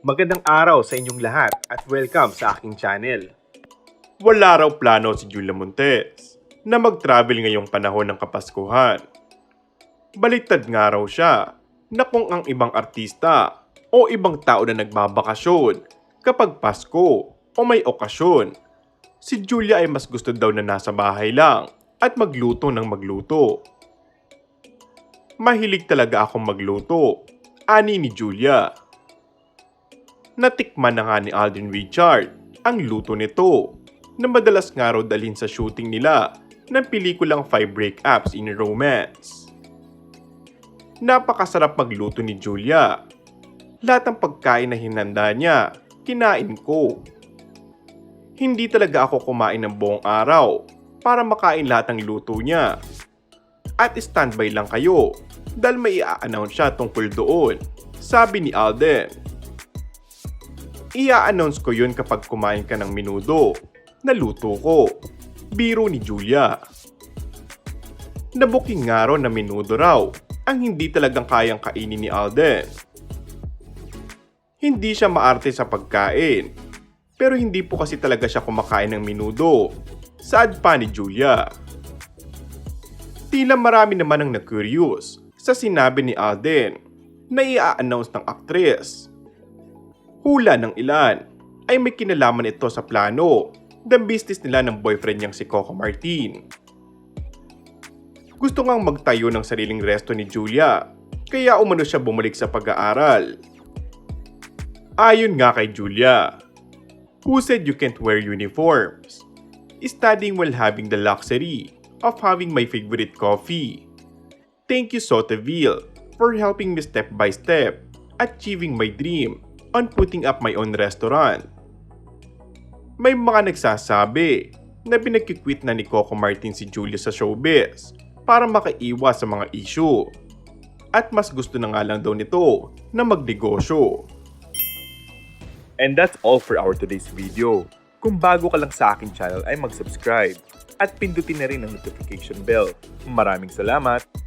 Magandang araw sa inyong lahat at welcome sa aking channel. Wala raw plano si Julia Montes na mag-travel ngayong panahon ng Kapaskuhan. Baliktad nga raw siya na kung ang ibang artista o ibang tao na nagbabakasyon kapag Pasko o may okasyon, si Julia ay mas gusto daw na nasa bahay lang at magluto ng magluto. Mahilig talaga akong magluto, ani ni Julia. Natikman na nga ni Alden Richard ang luto nito na madalas nga raw dalhin sa shooting nila ng pelikulang 5 Breakups in a Romance. Napakasarap magluto ni Julia. Lahat ng pagkain na hinanda niya, kinain ko. Hindi talaga ako kumain ng buong araw para makain lahat ng luto niya. At standby lang kayo dahil may i-announce siya tungkol doon, sabi ni Alden. I-announce ko yun kapag kumain ka ng menudo na luto ko, biro ni Julia. Nabuking nga raw na menudo raw ang hindi talagang kayang kainin ni Alden. Hindi siya maarte sa pagkain, pero hindi po kasi talaga siya kumakain ng menudo, saad pa ni Julia. Tila marami naman ang na-curious sa sinabi ni Alden na i-announce ng aktres. Hula ng ilan ay may kinalaman ito sa plano ng business nila ng boyfriend niyang si Coco Martin. Gusto ngang magtayo ng sariling resto ni Julia, kaya umano siya bumalik sa pag-aaral. Ayon nga kay Julia, who said you can't wear uniforms? Studying while having the luxury of having my favorite coffee. Thank you Soteville for helping me step by step, achieving my dream on putting up my own restaurant. May mga nagsasabi na pinagkikwit na ni Coco Martin si Julia sa showbiz para makaiwas sa mga issue. At mas gusto na nga lang daw nito na magnegosyo. And that's all for our today's video. Kung bago ka lang sa aking channel ay mag-subscribe at pindutin na rin ang notification bell. Maraming salamat!